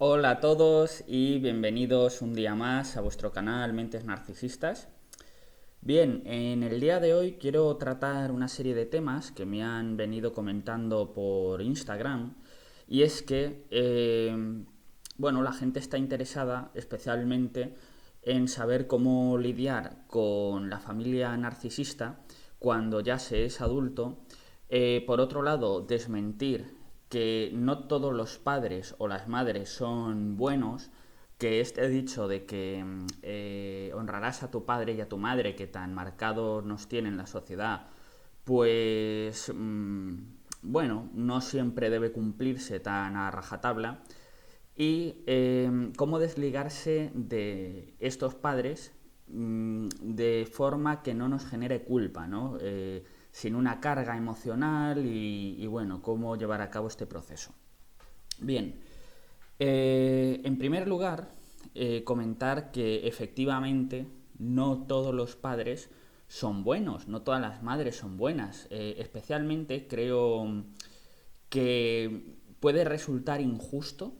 Hola a todos y bienvenidos un día más a vuestro canal Mentes Narcisistas. Bien, en el día de hoy quiero tratar una serie de temas que me han venido comentando por Instagram y es que, la gente está interesada especialmente en saber cómo lidiar con la familia narcisista cuando ya se es adulto. Por otro lado, desmentir que no todos los padres o las madres son buenos, que este dicho de que honrarás a tu padre y a tu madre que tan marcados nos tiene en la sociedad, pues no siempre debe cumplirse tan a rajatabla. Y cómo desligarse de estos padres de forma que no nos genere culpa, ¿no? Sin una carga emocional y cómo llevar a cabo este proceso. Bien, en primer lugar, comentar que efectivamente no todos los padres son buenos, no todas las madres son buenas. Especialmente creo que puede resultar injusto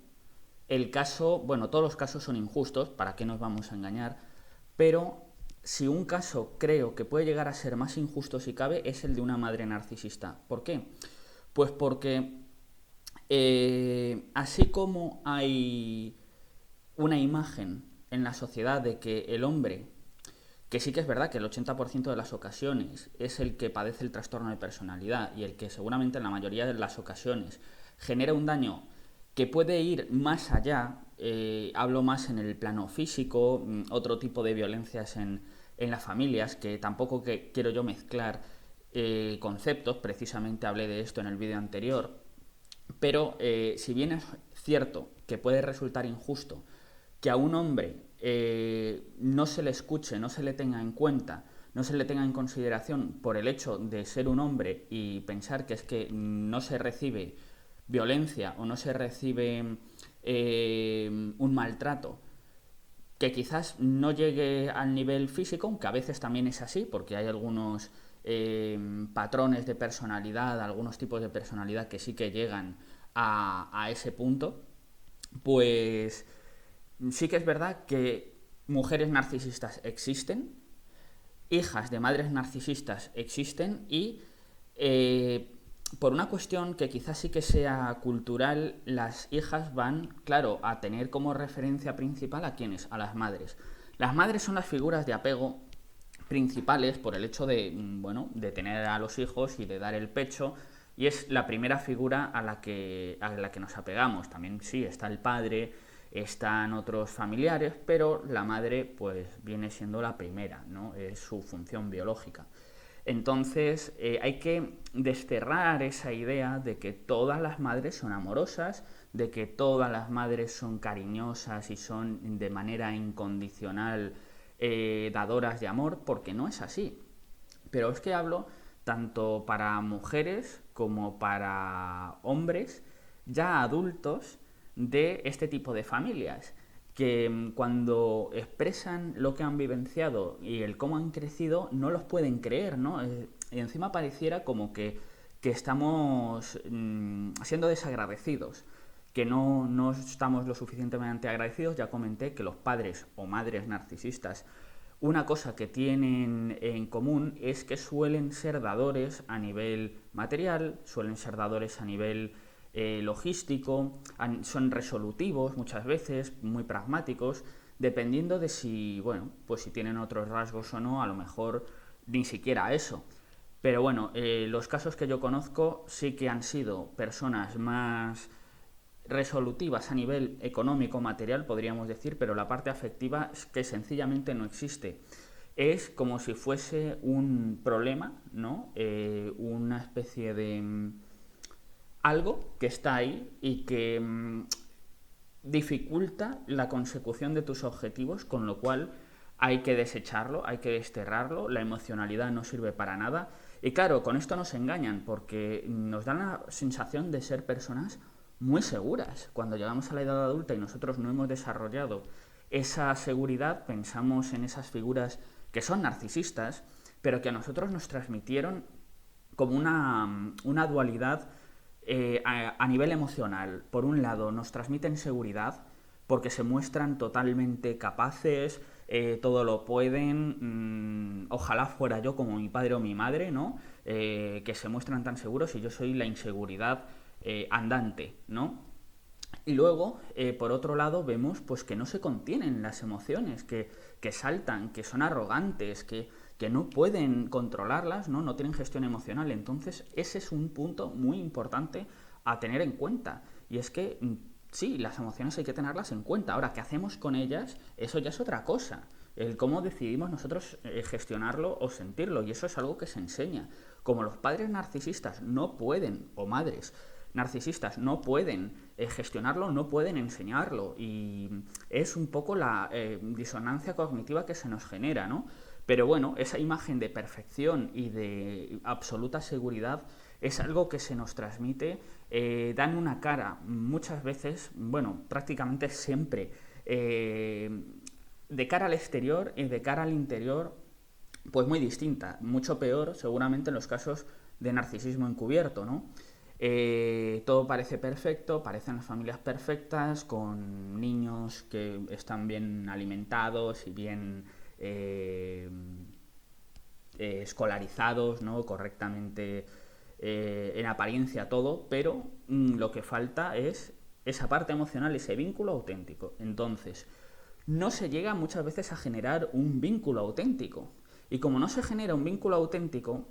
el caso, bueno, todos los casos son injustos, ¿para qué nos vamos a engañar? Pero si un caso creo que puede llegar a ser más injusto si cabe, es el de una madre narcisista. ¿Por qué? Pues porque así como hay una imagen en la sociedad de que el hombre, que sí que es verdad que el 80% de las ocasiones es el que padece el trastorno de personalidad y el que seguramente en la mayoría de las ocasiones genera un daño que puede ir más allá, hablo más en el plano físico, otro tipo de violencias en las familias, que tampoco quiero yo mezclar conceptos, precisamente hablé de esto en el vídeo anterior, pero si bien es cierto que puede resultar injusto que a un hombre no se le escuche, no se le tenga en cuenta, no se le tenga en consideración por el hecho de ser un hombre y pensar que es que no se recibe violencia o no se recibe un maltrato que quizás no llegue al nivel físico, aunque a veces también es así, porque hay algunos patrones de personalidad, algunos tipos de personalidad que sí que llegan a ese punto, pues sí que es verdad que mujeres narcisistas existen, hijas de madres narcisistas existen y eh, por una cuestión que quizás sí que sea cultural, las hijas van, claro, a tener como referencia principal a quienes, a las madres. Las madres son las figuras de apego principales por el hecho de, de tener a los hijos y de dar el pecho, y es la primera figura a la que nos apegamos. También sí, está el padre, están otros familiares, pero la madre pues viene siendo la primera, ¿no? Es su función biológica. Entonces hay que desterrar esa idea de que todas las madres son amorosas, de que todas las madres son cariñosas y son de manera incondicional dadoras de amor, porque no es así. Pero es que hablo tanto para mujeres como para hombres ya adultos de este tipo de familias que cuando expresan lo que han vivenciado y el cómo han crecido no los pueden creer, ¿no? Y encima pareciera como que estamos siendo desagradecidos, que no estamos lo suficientemente agradecidos. Ya comenté que los padres o madres narcisistas, una cosa que tienen en común es que suelen ser dadores a nivel material, suelen ser dadores a nivel logístico, son resolutivos muchas veces, muy pragmáticos, dependiendo de si, pues si tienen otros rasgos o no, a lo mejor ni siquiera eso. Pero bueno, los casos que yo conozco sí que han sido personas más resolutivas a nivel económico, material, podríamos decir, pero la parte afectiva es que sencillamente no existe. Es como si fuese un problema, ¿no? Una especie de algo que está ahí y que dificulta la consecución de tus objetivos, con lo cual hay que desecharlo, hay que desterrarlo, la emocionalidad no sirve para nada. Y claro, con esto nos engañan porque nos dan la sensación de ser personas muy seguras. Cuando llegamos a la edad adulta y nosotros no hemos desarrollado esa seguridad, pensamos en esas figuras que son narcisistas, pero que a nosotros nos transmitieron como una dualidad a nivel emocional, por un lado, nos transmiten seguridad porque se muestran totalmente capaces, todo lo pueden, ojalá fuera yo como mi padre o mi madre, ¿no? Que se muestran tan seguros y yo soy la inseguridad andante, ¿no? Y luego, por otro lado, vemos pues que no se contienen las emociones, que saltan, que son arrogantes, que no pueden controlarlas, ¿no? No tienen gestión emocional. Entonces, ese es un punto muy importante a tener en cuenta. Y es que, sí, las emociones hay que tenerlas en cuenta. Ahora, ¿qué hacemos con ellas? Eso ya es otra cosa. El cómo decidimos nosotros gestionarlo o sentirlo. Y eso es algo que se enseña. Como los padres narcisistas no pueden, o madres narcisistas no pueden gestionarlo, no pueden enseñarlo. Y es un poco la disonancia cognitiva que se nos genera, ¿no? Pero bueno, esa imagen de perfección y de absoluta seguridad es algo que se nos transmite, dan una cara muchas veces, bueno, prácticamente siempre, de cara al exterior y de cara al interior, pues muy distinta, mucho peor seguramente en los casos de narcisismo encubierto, ¿no? Todo parece perfecto, parecen las familias perfectas, con niños que están bien alimentados y bien escolarizados, ¿no? Correctamente en apariencia todo, pero lo que falta es esa parte emocional, ese vínculo auténtico. Entonces, no se llega muchas veces a generar un vínculo auténtico. Y como no se genera un vínculo auténtico,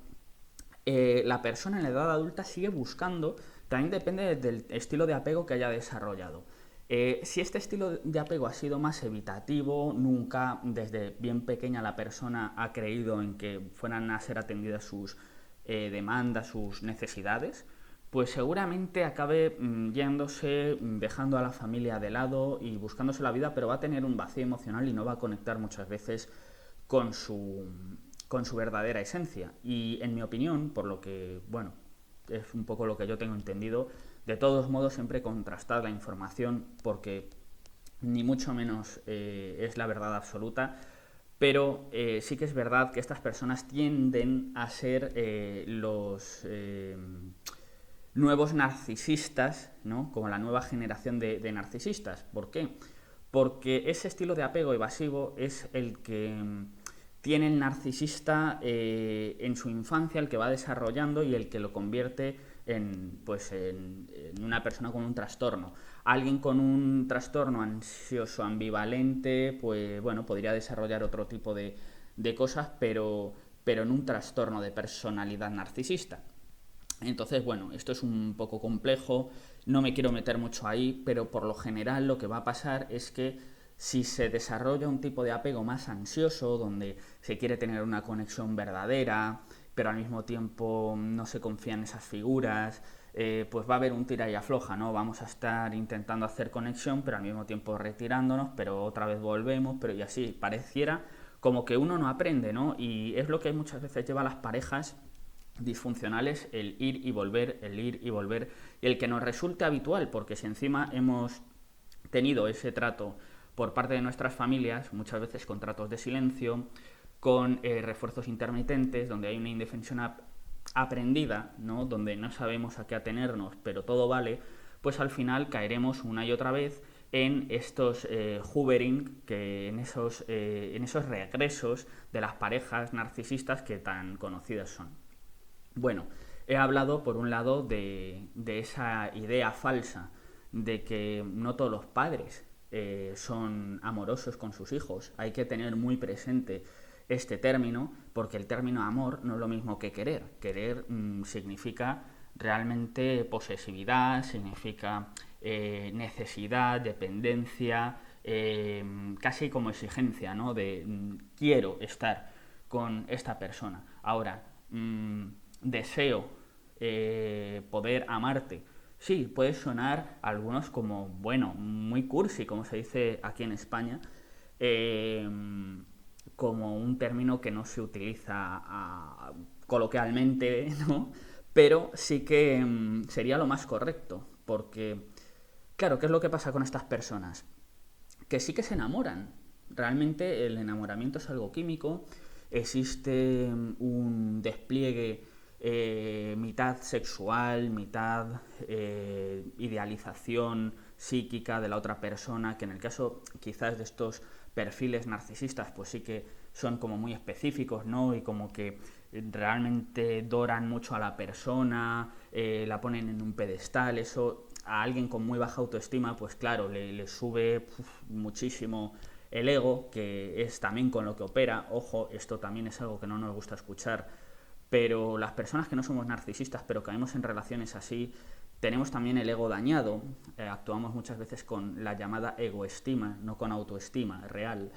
la persona en la edad adulta sigue buscando, también depende del estilo de apego que haya desarrollado. Si este estilo de apego ha sido más evitativo, nunca desde bien pequeña la persona ha creído en que fueran a ser atendidas sus demandas, sus necesidades, pues seguramente acabe yéndose, dejando a la familia de lado y buscándose la vida, pero va a tener un vacío emocional y no va a conectar muchas veces con su verdadera esencia. Y en mi opinión, por lo que, bueno, es un poco lo que yo tengo entendido, de todos modos siempre contrastar la información porque ni mucho menos es la verdad absoluta, pero sí que es verdad que estas personas tienden a ser los nuevos narcisistas, ¿no? Como la nueva generación de narcisistas. ¿Por qué? Porque ese estilo de apego evasivo es el que tiene el narcisista en su infancia, el que va desarrollando y el que lo convierte pues en una persona con un trastorno. Alguien con un trastorno ansioso ambivalente, pues bueno, podría desarrollar otro tipo de cosas, pero en un trastorno de personalidad narcisista. Entonces, bueno, esto es un poco complejo, no me quiero meter mucho ahí, pero por lo general lo que va a pasar es que si se desarrolla un tipo de apego más ansioso, donde se quiere tener una conexión verdadera, pero al mismo tiempo no se confía en esas figuras, pues va a haber un tira y afloja, ¿no? Vamos a estar intentando hacer conexión, pero al mismo tiempo retirándonos, pero otra vez volvemos, pero y así pareciera como que uno no aprende, ¿no? Y es lo que muchas veces lleva a las parejas disfuncionales, el ir y volver, el ir y volver, y el que nos resulte habitual, porque si encima hemos tenido ese trato por parte de nuestras familias, muchas veces con tratos de silencio, con refuerzos intermitentes, donde hay una indefensión aprendida, ¿no? Donde no sabemos a qué atenernos, pero todo vale, pues al final caeremos una y otra vez en estos hoovering, que en esos regresos de las parejas narcisistas que tan conocidas son. Bueno, he hablado por un lado de esa idea falsa de que no todos los padres son amorosos con sus hijos. Hay que tener muy presente este término, porque el término amor no es lo mismo que querer. Querer significa realmente posesividad, significa necesidad, dependencia, casi como exigencia, ¿no? De quiero estar con esta persona. Ahora, deseo poder amarte. Sí, puede sonar a algunos como, bueno, muy cursi, como se dice aquí en España, como un término que no se utiliza coloquialmente, ¿no? Pero sí que sería lo más correcto, porque, claro, ¿qué es lo que pasa con estas personas? Que sí que se enamoran. Realmente el enamoramiento es algo químico, existe un despliegue mitad sexual, mitad idealización psíquica de la otra persona, que en el caso quizás de estos perfiles narcisistas pues sí que son como muy específicos, ¿no? Y como que realmente doran mucho a la persona, la ponen en un pedestal. Eso a alguien con muy baja autoestima pues claro, le sube muchísimo el ego, que es también con lo que opera. Ojo, esto también es algo que no nos gusta escuchar, pero las personas que no somos narcisistas pero caemos en relaciones así, tenemos también el ego dañado. Actuamos muchas veces con la llamada egoestima, no con autoestima real,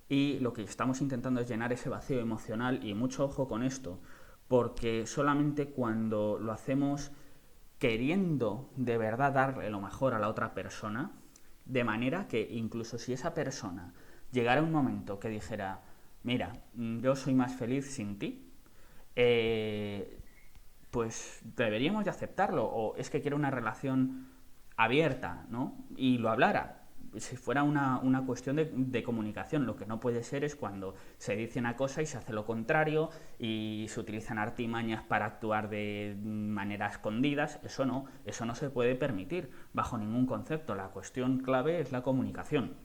y lo que estamos intentando es llenar ese vacío emocional. Y mucho ojo con esto, porque solamente cuando lo hacemos queriendo de verdad darle lo mejor a la otra persona, de manera que incluso si esa persona llegara un momento que dijera, mira, yo soy más feliz sin ti, pues deberíamos de aceptarlo, o es que quiero una relación abierta, ¿no? Y lo hablara, si fuera una cuestión de comunicación. Lo que no puede ser es cuando se dice una cosa y se hace lo contrario y se utilizan artimañas para actuar de manera escondidas. Eso no se puede permitir bajo ningún concepto. La cuestión clave es la comunicación,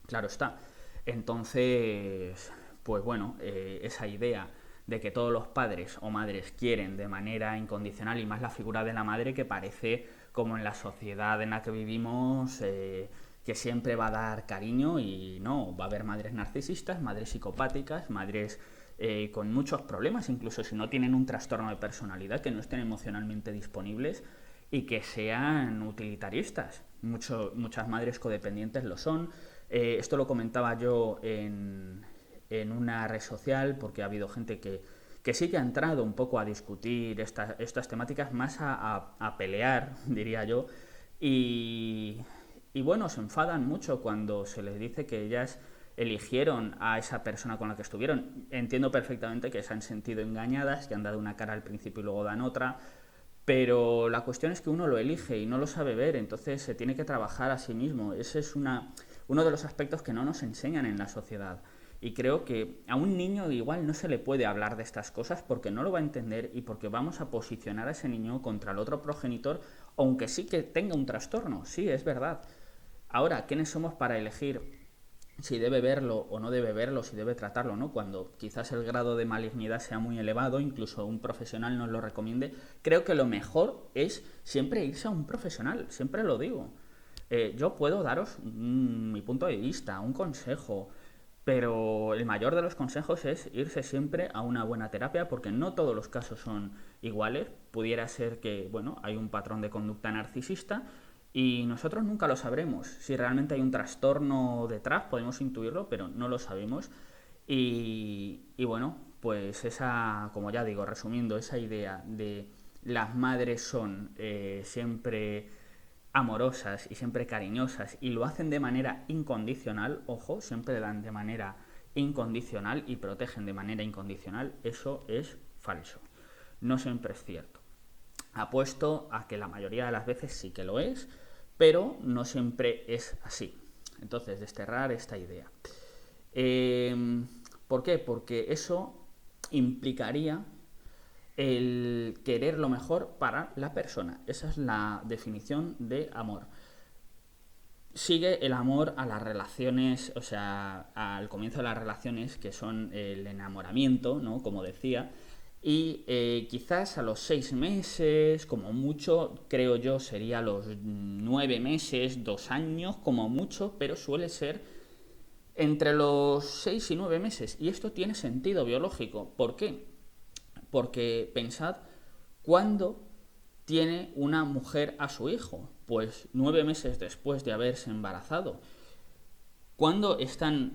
claro está. Entonces, pues bueno, esa idea de que todos los padres o madres quieren de manera incondicional, y más la figura de la madre, que parece como en la sociedad en la que vivimos, que siempre va a dar cariño, y no, va a haber madres narcisistas, madres psicopáticas, madres con muchos problemas, incluso si no tienen un trastorno de personalidad, que no estén emocionalmente disponibles y que sean utilitaristas. Muchas madres codependientes lo son. Esto lo comentaba yo en una red social, porque ha habido gente que sí que ha entrado un poco a discutir estas temáticas, más a pelear, diría yo, y bueno, se enfadan mucho cuando se les dice que ellas eligieron a esa persona con la que estuvieron. Entiendo perfectamente que se han sentido engañadas, que han dado una cara al principio y luego dan otra, pero la cuestión es que uno lo elige y no lo sabe ver, entonces se tiene que trabajar a sí mismo. Ese es uno de los aspectos que no nos enseñan en la sociedad. Y creo que a un niño igual no se le puede hablar de estas cosas porque no lo va a entender, y porque vamos a posicionar a ese niño contra el otro progenitor, aunque sí que tenga un trastorno. Sí, es verdad. Ahora, ¿quiénes somos para elegir si debe verlo o no debe verlo, si debe tratarlo, ¿no? Cuando quizás el grado de malignidad sea muy elevado, incluso un profesional nos lo recomiende. Creo que lo mejor es siempre irse a un profesional, siempre lo digo. Yo puedo daros mi punto de vista, un consejo, pero el mayor de los consejos es irse siempre a una buena terapia, porque no todos los casos son iguales. Pudiera ser que, bueno, hay un patrón de conducta narcisista y nosotros nunca lo sabremos. Si realmente hay un trastorno detrás, podemos intuirlo, pero no lo sabemos. Y bueno, pues esa, como ya digo, resumiendo, esa idea de las madres son siempre amorosas y siempre cariñosas y lo hacen de manera incondicional, ojo, siempre dan de manera incondicional y protegen de manera incondicional, eso es falso. No siempre es cierto. Apuesto a que la mayoría de las veces sí que lo es, pero no siempre es así. Entonces, desterrar esta idea. ¿Por qué? Porque eso implicaría el querer lo mejor para la persona. Esa es la definición de amor. Sigue el amor a las relaciones, o sea, al comienzo de las relaciones, que son el enamoramiento, ¿no? Como decía, y quizás a los 6 meses, como mucho, creo yo, sería los 9 meses, 2 años, como mucho, pero suele ser entre los 6 y 9 meses. Y esto tiene sentido biológico. ¿Por qué? Porque pensad, ¿cuándo tiene una mujer a su hijo? Pues 9 meses después de haberse embarazado. ¿Cuándo están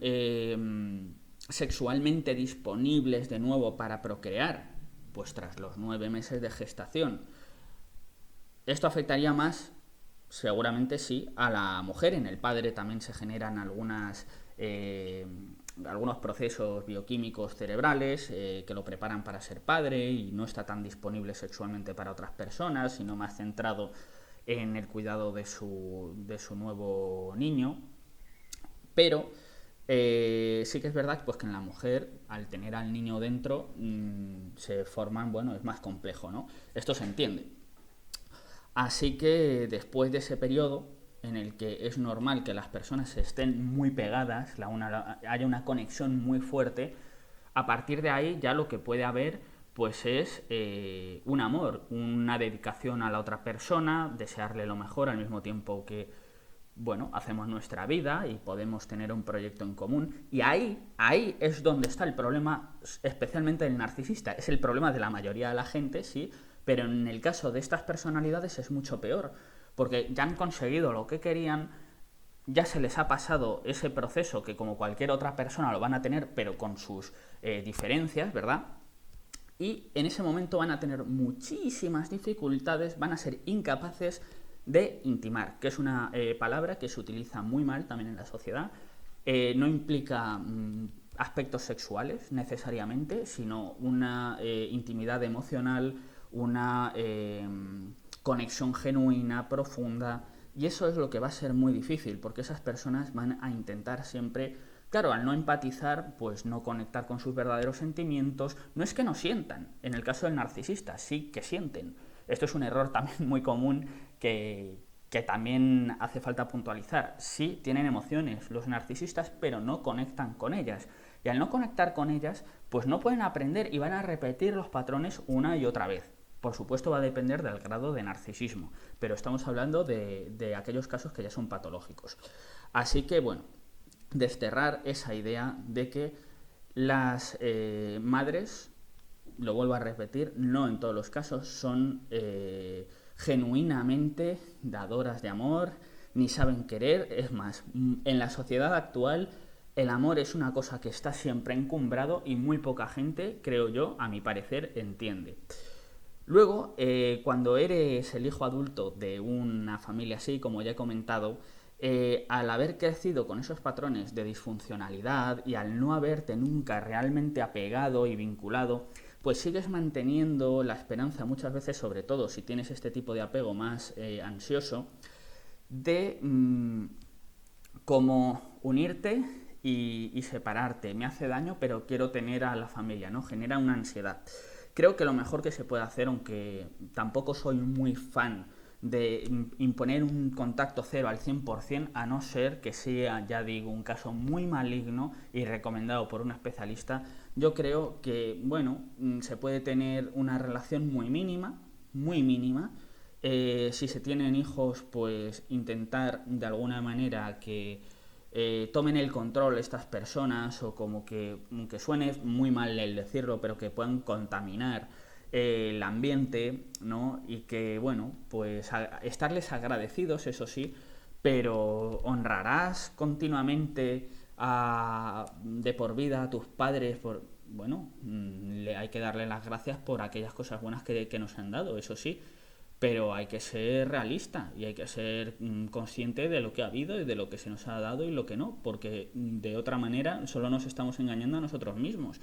sexualmente disponibles de nuevo para procrear? Pues tras los 9 meses de gestación. Esto afectaría más, seguramente sí, a la mujer. En el padre también se generan algunos procesos bioquímicos cerebrales que lo preparan para ser padre, y no está tan disponible sexualmente para otras personas, sino más centrado en el cuidado de su nuevo niño. Pero Sí que es verdad pues, que en la mujer, al tener al niño dentro, se forman, bueno, es más complejo, ¿no? Esto se entiende. Así que después de ese periodo, en el que es normal que las personas estén muy pegadas, haya una conexión muy fuerte, a partir de ahí ya lo que puede haber pues es un amor, una dedicación a la otra persona, desearle lo mejor al mismo tiempo que, bueno, hacemos nuestra vida y podemos tener un proyecto en común. Y ahí es donde está el problema, especialmente del narcisista. Es el problema de la mayoría de la gente, sí, pero en el caso de estas personalidades es mucho peor, porque ya han conseguido lo que querían, ya se les ha pasado ese proceso que como cualquier otra persona lo van a tener, pero con sus diferencias, ¿verdad? Y en ese momento van a tener muchísimas dificultades, van a ser incapaces de intimar, que es una palabra que se utiliza muy mal también en la sociedad. No implica aspectos sexuales necesariamente, sino una intimidad emocional, una conexión genuina, profunda, y eso es lo que va a ser muy difícil, porque esas personas van a intentar siempre, claro, al no empatizar, pues no conectar con sus verdaderos sentimientos. No es que no sientan, en el caso del narcisista sí que sienten. Esto es un error también muy común que también hace falta puntualizar. Sí tienen emociones los narcisistas, pero no conectan con ellas. Y al no conectar con ellas, pues no pueden aprender y van a repetir los patrones una y otra vez. Por supuesto va a depender del grado de narcisismo, pero estamos hablando de aquellos casos que ya son patológicos. Así que, bueno, desterrar esa idea de que las madres, lo vuelvo a repetir, no en todos los casos son genuinamente dadoras de amor, ni saben querer. Es más, en la sociedad actual el amor es una cosa que está siempre encumbrado y muy poca gente, creo yo, a mi parecer, entiende. Luego, cuando eres el hijo adulto de una familia así, como ya he comentado, al haber crecido con esos patrones de disfuncionalidad y al no haberte nunca realmente apegado y vinculado, pues sigues manteniendo la esperanza muchas veces, sobre todo si tienes este tipo de apego más ansioso, de como unirte y separarte. Me hace daño, pero quiero tener a la familia, ¿no? Genera una ansiedad. Creo que lo mejor que se puede hacer, aunque tampoco soy muy fan de imponer un contacto cero al 100%, a no ser que sea, ya digo, un caso muy maligno y recomendado por un especialista, yo creo que, bueno, se puede tener una relación muy mínima. Si se tienen hijos, pues intentar de alguna manera que tomen el control estas personas, o como que, aunque suene muy mal el decirlo, pero que puedan contaminar el ambiente, ¿no? Y que, bueno, pues estarles agradecidos, eso sí, pero honrarás continuamente de por vida a tus padres. Bueno, hay que darle las gracias por aquellas cosas buenas que nos han dado, eso sí, pero hay que ser realista y hay que ser consciente de lo que ha habido y de lo que se nos ha dado y lo que no, porque de otra manera solo nos estamos engañando a nosotros mismos.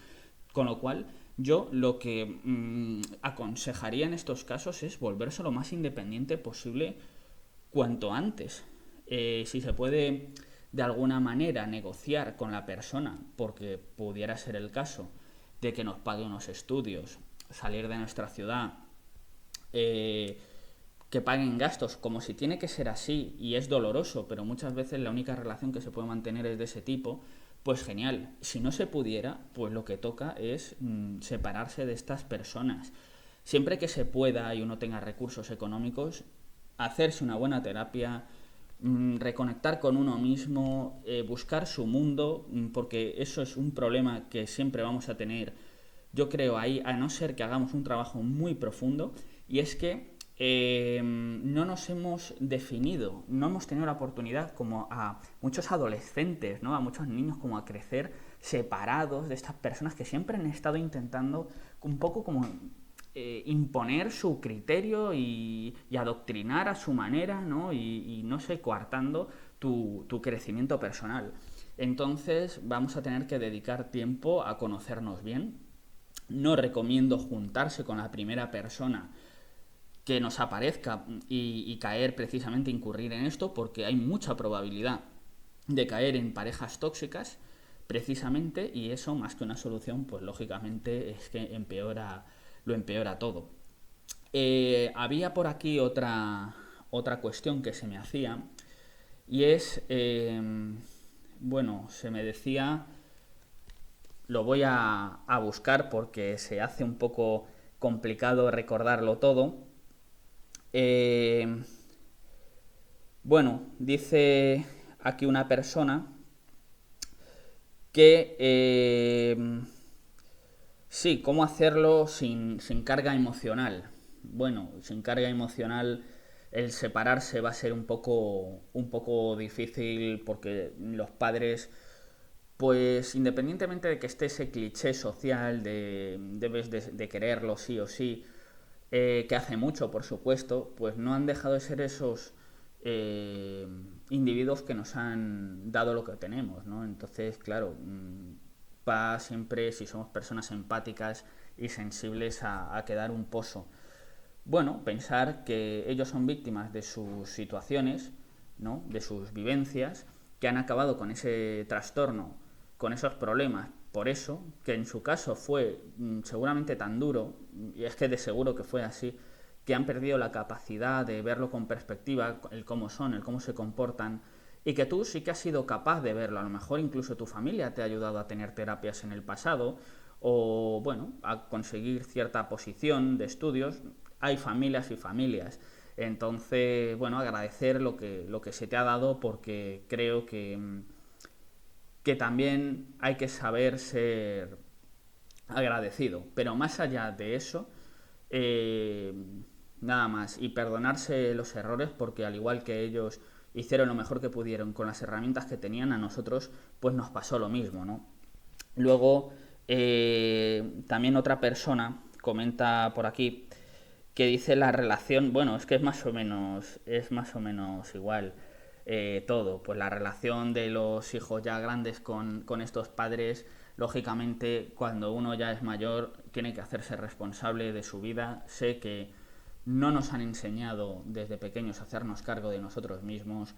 Con lo cual, yo lo que aconsejaría en estos casos es volverse lo más independiente posible cuanto antes. Si se puede de alguna manera negociar con la persona, porque pudiera ser el caso de que nos pague unos estudios, salir de nuestra ciudad, que paguen gastos, como si tiene que ser así, y es doloroso, pero muchas veces la única relación que se puede mantener es de ese tipo, pues genial. Si no se pudiera, pues lo que toca es separarse de estas personas. Siempre que se pueda y uno tenga recursos económicos, hacerse una buena terapia, reconectar con uno mismo, buscar su mundo, porque eso es un problema que siempre vamos a tener, yo creo, ahí, a no ser que hagamos un trabajo muy profundo, y es que no nos hemos definido, no hemos tenido la oportunidad, como a muchos adolescentes, ¿no? A muchos niños, como a crecer separados de estas personas que siempre han estado intentando un poco como imponer su criterio y adoctrinar a su manera, ¿no? Y no sé, coartando tu crecimiento personal. Entonces vamos a tener que dedicar tiempo a conocernos bien. No recomiendo juntarse con la primera persona que nos aparezca y caer, precisamente incurrir en esto, porque hay mucha probabilidad de caer en parejas tóxicas. precisamente, y eso más que una solución, pues lógicamente es que lo empeora todo. Había por aquí otra cuestión que se me hacía, y es, bueno, se me decía, lo voy a buscar porque se hace un poco complicado recordarlo todo. Bueno, dice aquí una persona que sí, cómo hacerlo sin carga emocional. Bueno, sin carga emocional el separarse va a ser un poco difícil porque los padres, pues independientemente de que esté ese cliché social de debes de quererlo sí o sí, que hace mucho, por supuesto, pues no han dejado de ser esos eh, individuos que nos han dado lo que tenemos, ¿no? Entonces, claro, va siempre, si somos personas empáticas y sensibles, a quedar un pozo. Bueno, pensar que ellos son víctimas de sus situaciones, ¿no? De sus vivencias, que han acabado con ese trastorno, con esos problemas. Por eso, que en su caso fue seguramente tan duro, y es que de seguro que fue así, que han perdido la capacidad de verlo con perspectiva, el cómo son, el cómo se comportan, y que tú sí que has sido capaz de verlo. A lo mejor incluso tu familia te ha ayudado a tener terapias en el pasado, o bueno, a conseguir cierta posición de estudios. Hay familias y familias. Entonces, bueno, agradecer lo que se te ha dado, porque creo que también hay que saber ser agradecido. Pero más allá de eso, eh, nada más. Y perdonarse los errores, porque al igual que ellos hicieron lo mejor que pudieron con las herramientas que tenían, a nosotros pues nos pasó lo mismo, ¿no? Luego, también otra persona comenta por aquí que dice la relación, bueno, es que es más o menos igual todo. Pues la relación de los hijos ya grandes con estos padres, lógicamente, cuando uno ya es mayor, tiene que hacerse responsable de su vida. Sé que no nos han enseñado desde pequeños a hacernos cargo de nosotros mismos,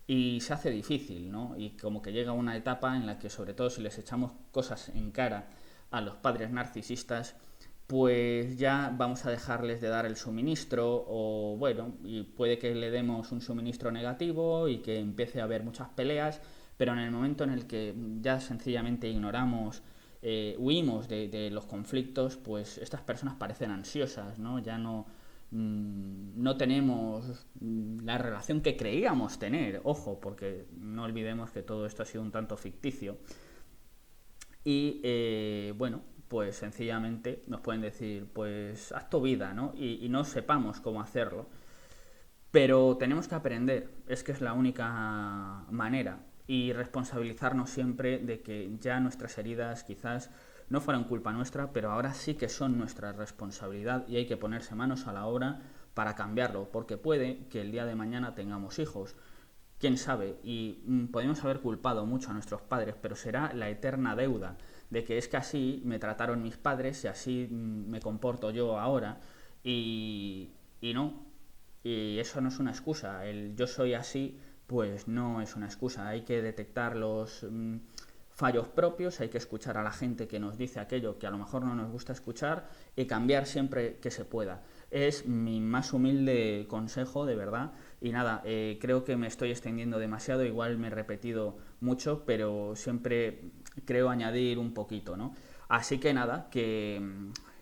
y se hace difícil, ¿no? Y como que llega una etapa en la que, sobre todo si les echamos cosas en cara a los padres narcisistas, pues ya vamos a dejarles de dar el suministro, o bueno, y puede que le demos un suministro negativo y que empiece a haber muchas peleas, pero en el momento en el que ya sencillamente ignoramos, huimos de los conflictos, pues estas personas parecen ansiosas, ¿no? Ya no tenemos la relación que creíamos tener, ojo, porque no olvidemos que todo esto ha sido un tanto ficticio. Y bueno, pues sencillamente nos pueden decir, pues haz tu vida, ¿no? Y no sepamos cómo hacerlo. Pero tenemos que aprender, es que es la única manera. Y responsabilizarnos siempre de que ya nuestras heridas quizás no fueron culpa nuestra, pero ahora sí que son nuestra responsabilidad, y hay que ponerse manos a la obra para cambiarlo, porque puede que el día de mañana tengamos hijos, quién sabe, y podemos haber culpado mucho a nuestros padres, pero será la eterna deuda de que es que así me trataron mis padres y así me comporto yo ahora, y no, y eso no es una excusa. El yo soy así, pues no es una excusa. Hay que detectar los fallos propios, hay que escuchar a la gente que nos dice aquello que a lo mejor no nos gusta escuchar, y cambiar siempre que se pueda. Es mi más humilde consejo, de verdad. Y nada, creo que me estoy extendiendo demasiado, igual me he repetido mucho, pero siempre creo añadir un poquito, ¿no? Así que nada, que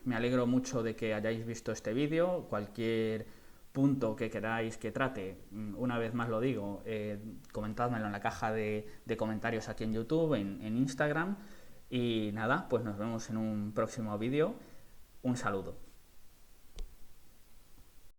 me alegro mucho de que hayáis visto este vídeo. Cualquier punto que queráis que trate, una vez más lo digo, comentádmelo en la caja de comentarios aquí en YouTube, en Instagram. Y nada, pues nos vemos en un próximo vídeo. Un saludo.